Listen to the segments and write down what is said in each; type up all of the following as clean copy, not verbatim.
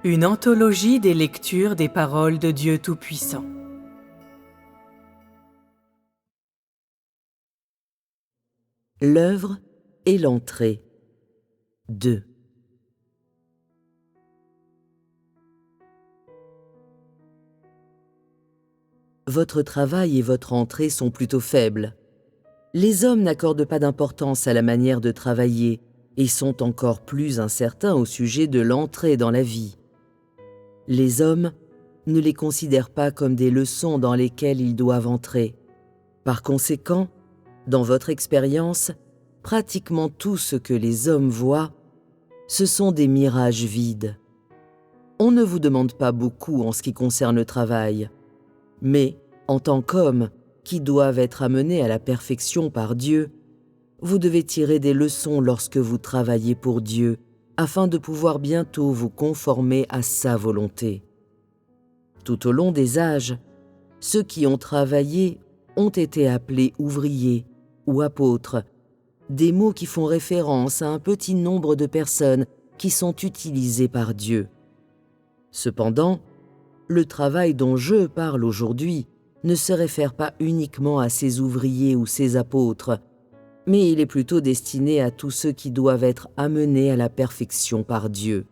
Une anthologie des lectures des paroles de Dieu Tout-Puissant. L'œuvre et l'entrée. 2. Votre travail et votre entrée sont plutôt faibles. Les hommes n'accordent pas d'importance à la manière de travailler et sont encore plus incertains au sujet de l'entrée dans la vie. Les hommes ne les considèrent pas comme des leçons dans lesquelles ils doivent entrer. Par conséquent, dans votre expérience, pratiquement tout ce que les hommes voient, ce sont des mirages vides. On ne vous demande pas beaucoup en ce qui concerne le travail, mais en tant qu'hommes qui doivent être amenés à la perfection par Dieu, vous devez tirer des leçons lorsque vous travaillez pour Dieu, afin de pouvoir bientôt vous conformer à sa volonté. Tout au long des âges, ceux qui ont travaillé ont été appelés ouvriers ou apôtres, des mots qui font référence à un petit nombre de personnes qui sont utilisées par Dieu. Cependant, le travail dont je parle aujourd'hui ne se réfère pas uniquement à ces ouvriers ou ces apôtres, mais il est plutôt destiné à tous ceux qui doivent être amenés à la perfection par Dieu.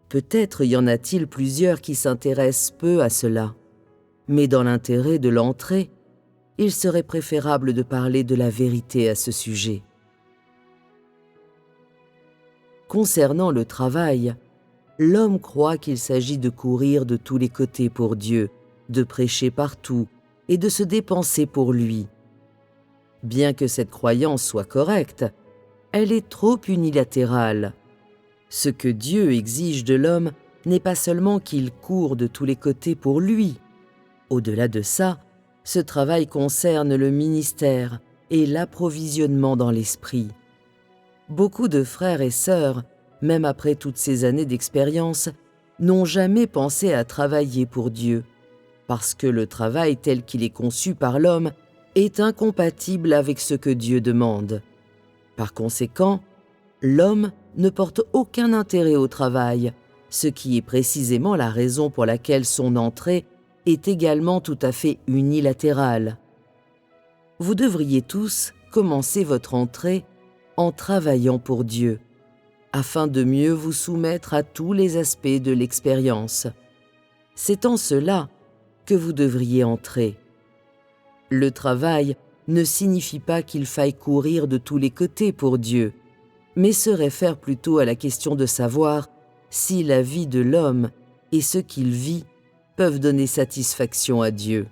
Peut-être y en a-t-il plusieurs qui s'intéressent peu à cela, mais dans l'intérêt de l'entrée, il serait préférable de parler de la vérité à ce sujet. Concernant le travail, l'homme croit qu'il s'agit de courir de tous les côtés pour Dieu, de prêcher partout et de se dépenser pour lui. Bien que cette croyance soit correcte, elle est trop unilatérale. Ce que Dieu exige de l'homme n'est pas seulement qu'il court de tous les côtés pour lui. Au-delà de ça, ce travail concerne le ministère et l'approvisionnement dans l'esprit. Beaucoup de frères et sœurs, même après toutes ces années d'expérience, n'ont jamais pensé à travailler pour Dieu, parce que le travail tel qu'il est conçu par l'homme est incompatible avec ce que Dieu demande. Par conséquent, l'homme ne porte aucun intérêt au travail, ce qui est précisément la raison pour laquelle son entrée est également tout à fait unilatérale. Vous devriez tous commencer votre entrée en travaillant pour Dieu, afin de mieux vous soumettre à tous les aspects de l'expérience. C'est en cela que vous devriez entrer. Le travail ne signifie pas qu'il faille courir de tous les côtés pour Dieu, mais se réfère plutôt à la question de savoir si la vie de l'homme et ce qu'il vit peuvent donner satisfaction à Dieu.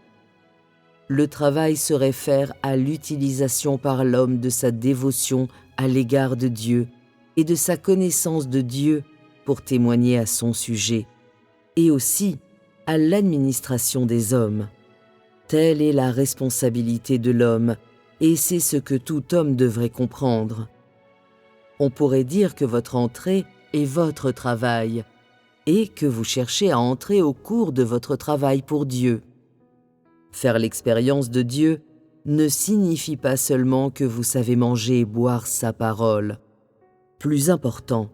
Le travail se réfère à l'utilisation par l'homme de sa dévotion à l'égard de Dieu et de sa connaissance de Dieu pour témoigner à son sujet, et aussi à l'administration des hommes. Telle est la responsabilité de l'homme, et c'est ce que tout homme devrait comprendre. On pourrait dire que votre entrée est votre travail, et que vous cherchez à entrer au cours de votre travail pour Dieu. Faire l'expérience de Dieu ne signifie pas seulement que vous savez manger et boire sa parole. Plus important,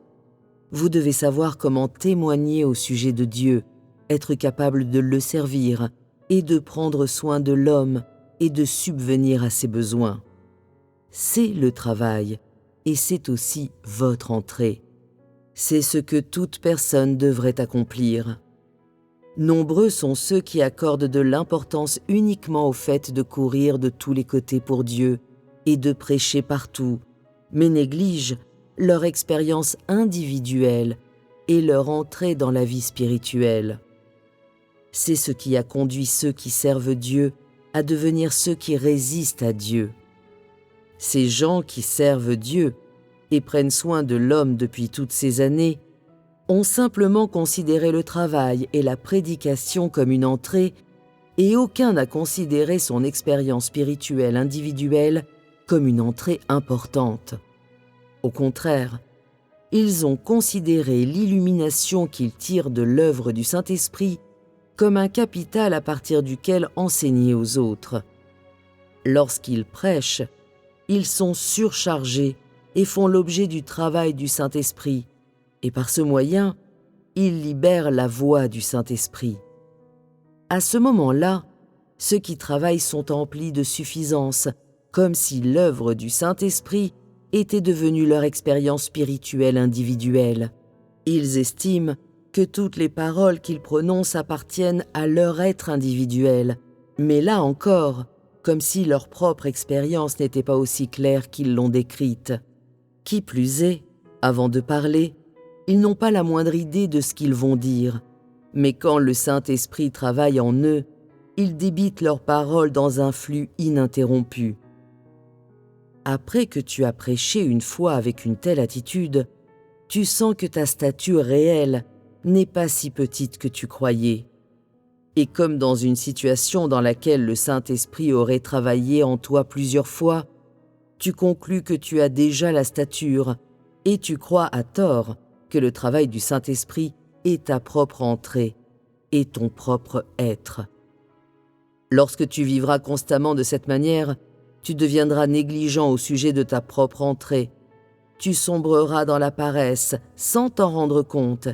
vous devez savoir comment témoigner au sujet de Dieu, être capable de le servir et de prendre soin de l'homme et de subvenir à ses besoins. C'est le travail et c'est aussi votre entrée. C'est ce que toute personne devrait accomplir. Nombreux sont ceux qui accordent de l'importance uniquement au fait de courir de tous les côtés pour Dieu et de prêcher partout, mais négligent leur expérience individuelle et leur entrée dans la vie spirituelle. C'est ce qui a conduit ceux qui servent Dieu à devenir ceux qui résistent à Dieu. Ces gens qui servent Dieu et prennent soin de l'homme depuis toutes ces années ont simplement considéré le travail et la prédication comme une entrée, et aucun n'a considéré son expérience spirituelle individuelle comme une entrée importante. Au contraire, ils ont considéré l'illumination qu'ils tirent de l'œuvre du Saint-Esprit comme un capital à partir duquel enseigner aux autres. Lorsqu'ils prêchent, ils sont surchargés et font l'objet du travail du Saint-Esprit, et par ce moyen, il libère la voix du Saint-Esprit. À ce moment-là, ceux qui travaillent sont emplis de suffisance, comme si l'œuvre du Saint-Esprit était devenue leur expérience spirituelle individuelle. Ils estiment que toutes les paroles qu'ils prononcent appartiennent à leur être individuel, mais là encore, comme si leur propre expérience n'était pas aussi claire qu'ils l'ont décrite. Qui plus est, avant de parler, ils n'ont pas la moindre idée de ce qu'ils vont dire, mais quand le Saint-Esprit travaille en eux, ils débitent leurs paroles dans un flux ininterrompu. Après que tu as prêché une fois avec une telle attitude, tu sens que ta stature réelle n'est pas si petite que tu croyais. Et comme dans une situation dans laquelle le Saint-Esprit aurait travaillé en toi plusieurs fois, tu conclus que tu as déjà la stature et tu crois à tort que le travail du Saint-Esprit est ta propre entrée et ton propre être. Lorsque tu vivras constamment de cette manière, tu deviendras négligent au sujet de ta propre entrée. Tu sombreras dans la paresse sans t'en rendre compte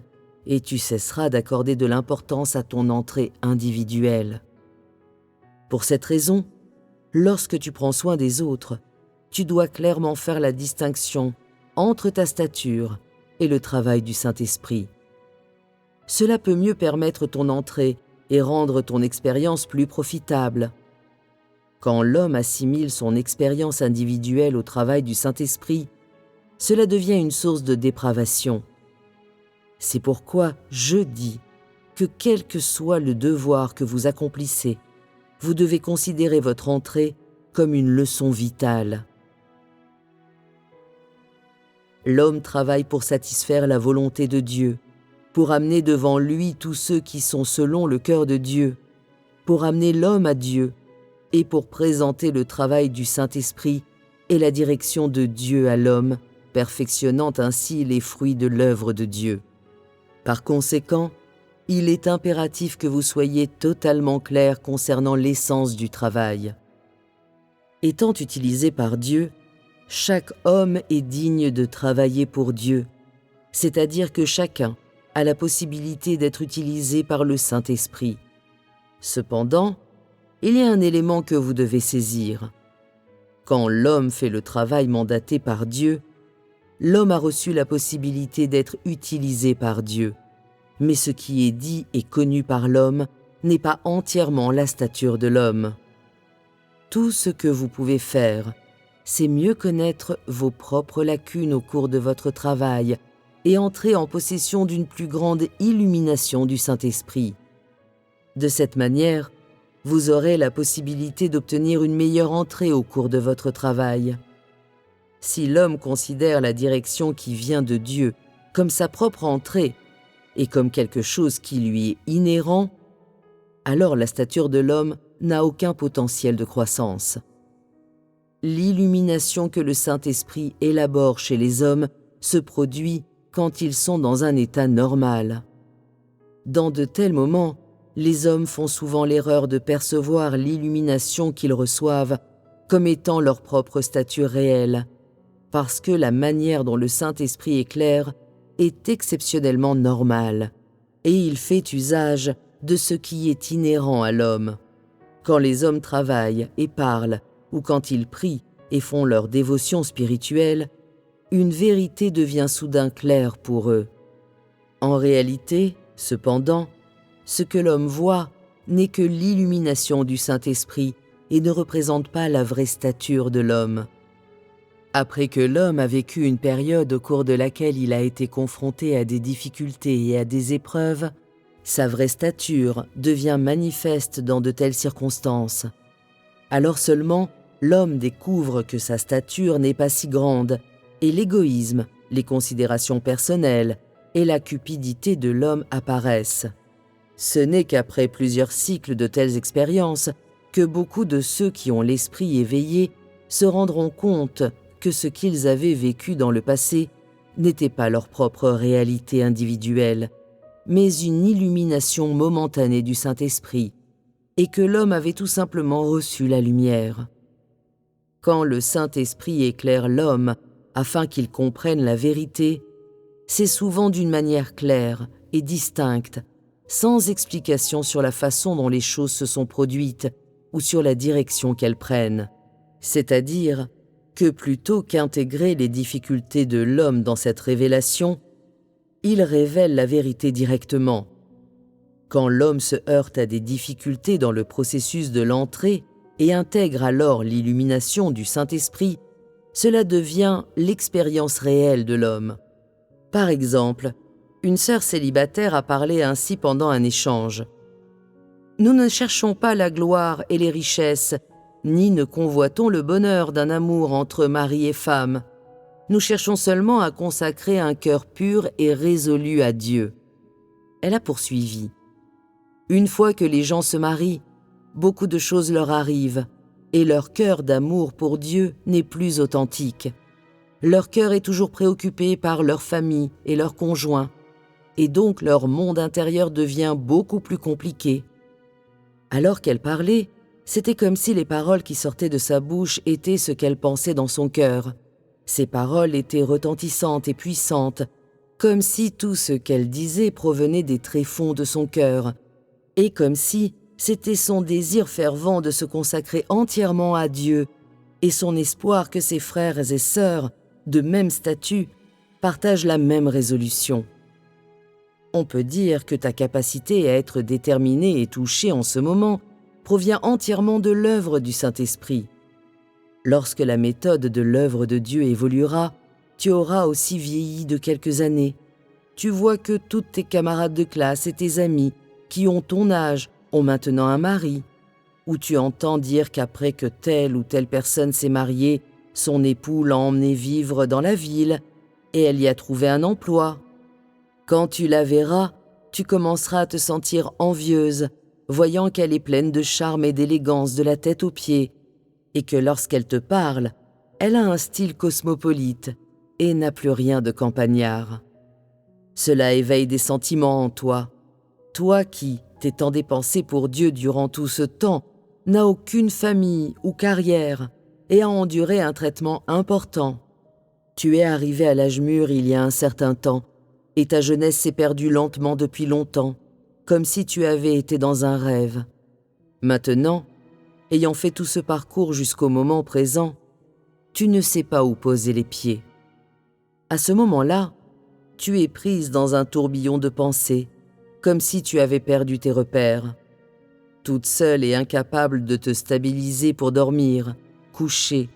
et tu cesseras d'accorder de l'importance à ton entrée individuelle. Pour cette raison, lorsque tu prends soin des autres, tu dois clairement faire la distinction entre ta stature et le travail du Saint-Esprit. Cela peut mieux permettre ton entrée et rendre ton expérience plus profitable. Quand l'homme assimile son expérience individuelle au travail du Saint-Esprit, cela devient une source de dépravation. C'est pourquoi je dis que quel que soit le devoir que vous accomplissez, vous devez considérer votre entrée comme une leçon vitale. L'homme travaille pour satisfaire la volonté de Dieu, pour amener devant lui tous ceux qui sont selon le cœur de Dieu, pour amener l'homme à Dieu et pour présenter le travail du Saint-Esprit et la direction de Dieu à l'homme, perfectionnant ainsi les fruits de l'œuvre de Dieu. Par conséquent, il est impératif que vous soyez totalement clair concernant l'essence du travail. Étant utilisé par Dieu, chaque homme est digne de travailler pour Dieu, c'est-à-dire que chacun a la possibilité d'être utilisé par le Saint-Esprit. Cependant, il y a un élément que vous devez saisir. Quand l'homme fait le travail mandaté par Dieu, l'homme a reçu la possibilité d'être utilisé par Dieu. Mais ce qui est dit et connu par l'homme n'est pas entièrement la stature de l'homme. Tout ce que vous pouvez faire, c'est mieux connaître vos propres lacunes au cours de votre travail et entrer en possession d'une plus grande illumination du Saint-Esprit. De cette manière, vous aurez la possibilité d'obtenir une meilleure entrée au cours de votre travail. Si l'homme considère la direction qui vient de Dieu comme sa propre entrée et comme quelque chose qui lui est inhérent, alors la stature de l'homme n'a aucun potentiel de croissance. L'illumination que le Saint-Esprit élabore chez les hommes se produit quand ils sont dans un état normal. Dans de tels moments, les hommes font souvent l'erreur de percevoir l'illumination qu'ils reçoivent comme étant leur propre stature réelle, parce que la manière dont le Saint-Esprit éclaire est exceptionnellement normale, et il fait usage de ce qui est inhérent à l'homme. Quand les hommes travaillent et parlent, ou quand ils prient et font leur dévotion spirituelle, une vérité devient soudain claire pour eux. En réalité, cependant, ce que l'homme voit n'est que l'illumination du Saint-Esprit et ne représente pas la vraie stature de l'homme. Après que l'homme a vécu une période au cours de laquelle il a été confronté à des difficultés et à des épreuves, sa vraie stature devient manifeste dans de telles circonstances. Alors seulement, l'homme découvre que sa stature n'est pas si grande, et l'égoïsme, les considérations personnelles et la cupidité de l'homme apparaissent. Ce n'est qu'après plusieurs cycles de telles expériences que beaucoup de ceux qui ont l'esprit éveillé se rendront compte que ce qu'ils avaient vécu dans le passé n'était pas leur propre réalité individuelle, mais une illumination momentanée du Saint-Esprit, et que l'homme avait tout simplement reçu la lumière. Quand le Saint-Esprit éclaire l'homme afin qu'il comprenne la vérité, C'est souvent d'une manière claire et distincte, sans explication sur la façon dont les choses se sont produites ou sur la direction qu'elles prennent. C'est-à-dire que plutôt qu'intégrer les difficultés de l'homme dans cette révélation, il révèle la vérité directement. Quand l'homme se heurte à des difficultés dans le processus de l'entrée et intègre alors l'illumination du Saint-Esprit, cela devient l'expérience réelle de l'homme. Par exemple, une sœur célibataire a parlé ainsi pendant un échange. « Nous ne cherchons pas la gloire et les richesses, ni ne convoitons le bonheur d'un amour entre mari et femme. Nous cherchons seulement à consacrer un cœur pur et résolu à Dieu. » Elle a poursuivi. « Une fois que les gens se marient, beaucoup de choses leur arrivent, et leur cœur d'amour pour Dieu n'est plus authentique. Leur cœur est toujours préoccupé par leur famille et leur conjoint, et donc leur monde intérieur devient beaucoup plus compliqué. » Alors qu'elle parlait, c'était comme si les paroles qui sortaient de sa bouche étaient ce qu'elle pensait dans son cœur. Ces paroles étaient retentissantes et puissantes, comme si tout ce qu'elle disait provenait des tréfonds de son cœur, et comme si c'était son désir fervent de se consacrer entièrement à Dieu et son espoir que ses frères et sœurs, de même statut, partagent la même résolution. On peut dire que ta capacité à être déterminée et touchée en ce moment provient entièrement de l'œuvre du Saint-Esprit. Lorsque la méthode de l'œuvre de Dieu évoluera, tu auras aussi vieilli de quelques années. Tu vois que toutes tes camarades de classe et tes amis qui ont ton âge ont maintenant un mari, ou tu entends dire qu'après que telle ou telle personne s'est mariée, son époux l'a emmenée vivre dans la ville et elle y a trouvé un emploi. Quand tu la verras, tu commenceras à te sentir envieuse, voyant qu'elle est pleine de charme et d'élégance de la tête aux pieds, et que lorsqu'elle te parle, elle a un style cosmopolite et n'a plus rien de campagnard. Cela éveille des sentiments en toi. Toi qui, t'étant dépensé pour Dieu durant tout ce temps, n'as aucune famille ou carrière et a enduré un traitement important. Tu es arrivé à l'âge mûr il y a un certain temps, et ta jeunesse s'est perdue lentement depuis longtemps, comme si tu avais été dans un rêve. Maintenant, ayant fait tout ce parcours jusqu'au moment présent, tu ne sais pas où poser les pieds. À ce moment-là, tu es prise dans un tourbillon de pensées, comme si tu avais perdu tes repères. Toute seule et incapable de te stabiliser pour dormir, coucher,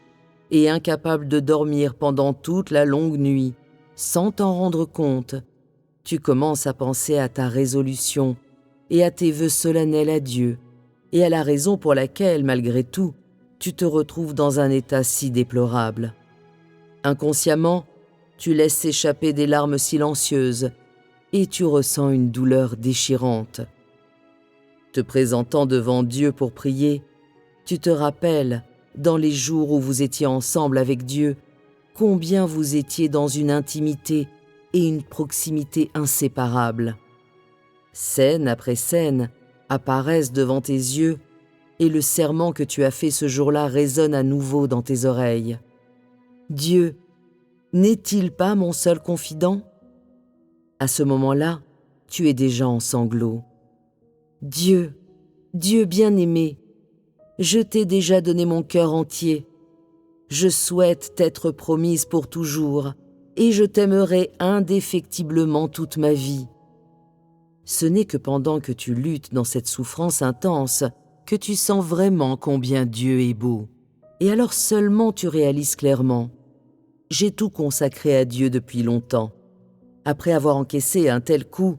et incapable de dormir pendant toute la longue nuit, sans t'en rendre compte, tu commences à penser à ta résolution et à tes vœux solennels à Dieu, et à la raison pour laquelle, malgré tout, tu te retrouves dans un état si déplorable. Inconsciemment, tu laisses s'échapper des larmes silencieuses et tu ressens une douleur déchirante. Te présentant devant Dieu pour prier, tu te rappelles, dans les jours où vous étiez ensemble avec Dieu, combien vous étiez dans une intimité et une proximité inséparables. Scène après scène apparaissent devant tes yeux et le serment que tu as fait ce jour-là résonne à nouveau dans tes oreilles. Dieu, n'est-il pas mon seul confident ? À ce moment-là, tu es déjà en sanglots. Dieu, Dieu bien-aimé, je t'ai déjà donné mon cœur entier. Je souhaite t'être promise pour toujours et je t'aimerai indéfectiblement toute ma vie. Ce n'est que pendant que tu luttes dans cette souffrance intense que tu sens vraiment combien Dieu est beau. Et alors seulement tu réalises clairement. J'ai tout consacré à Dieu depuis longtemps. Après avoir encaissé un tel coup,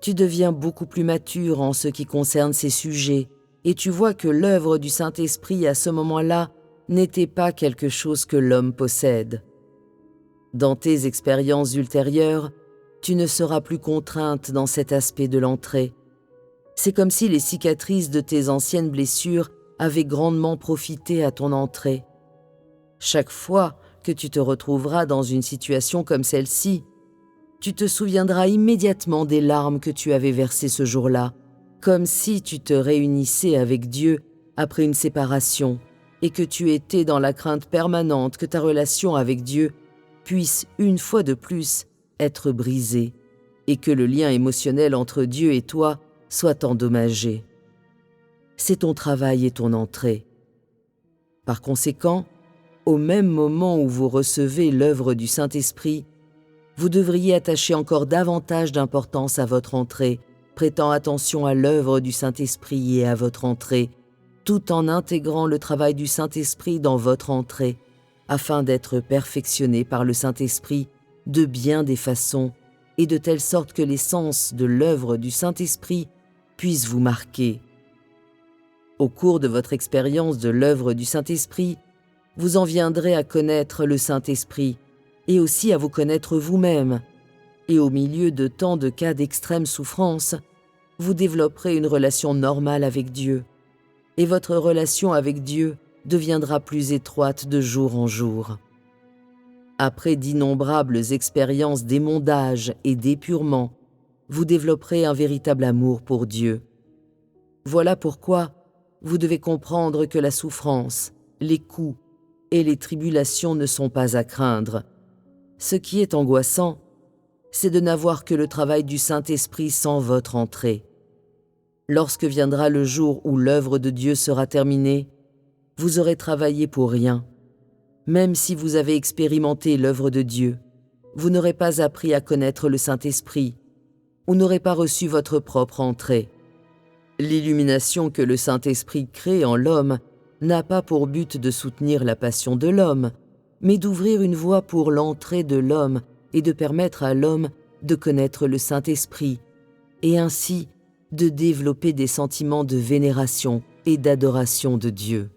tu deviens beaucoup plus mature en ce qui concerne ces sujets et tu vois que l'œuvre du Saint-Esprit à ce moment-là n'était pas quelque chose que l'homme possède. Dans tes expériences ultérieures, tu ne seras plus contrainte dans cet aspect de l'entrée. C'est comme si les cicatrices de tes anciennes blessures avaient grandement profité à ton entrée. Chaque fois que tu te retrouveras dans une situation comme celle-ci, tu te souviendras immédiatement des larmes que tu avais versées ce jour-là, comme si tu te réunissais avec Dieu après une séparation et que tu étais dans la crainte permanente que ta relation avec Dieu puisse, une fois de plus, être brisé et que le lien émotionnel entre Dieu et toi soit endommagé. C'est ton travail et ton entrée. Par conséquent, au même moment où vous recevez l'œuvre du Saint-Esprit, vous devriez attacher encore davantage d'importance à votre entrée, prêtant attention à l'œuvre du Saint-Esprit et à votre entrée, tout en intégrant le travail du Saint-Esprit dans votre entrée, afin d'être perfectionné par le Saint-Esprit de bien des façons et de telle sorte que l'essence de l'œuvre du Saint-Esprit puisse vous marquer. Au cours de votre expérience de l'œuvre du Saint-Esprit, vous en viendrez à connaître le Saint-Esprit et aussi à vous connaître vous-même. Et au milieu de tant de cas d'extrême souffrance, vous développerez une relation normale avec Dieu. Et votre relation avec Dieu deviendra plus étroite de jour en jour. Après d'innombrables expériences d'émondage et d'épurement, vous développerez un véritable amour pour Dieu. Voilà pourquoi vous devez comprendre que la souffrance, les coups et les tribulations ne sont pas à craindre. Ce qui est angoissant, c'est de n'avoir que le travail du Saint-Esprit sans votre entrée. Lorsque viendra le jour où l'œuvre de Dieu sera terminée, vous aurez travaillé pour rien. Même si vous avez expérimenté l'œuvre de Dieu, vous n'aurez pas appris à connaître le Saint-Esprit ou n'aurez pas reçu votre propre entrée. L'illumination que le Saint-Esprit crée en l'homme n'a pas pour but de soutenir la passion de l'homme, mais d'ouvrir une voie pour l'entrée de l'homme et de permettre à l'homme de connaître le Saint-Esprit, et ainsi de développer des sentiments de vénération et d'adoration de Dieu.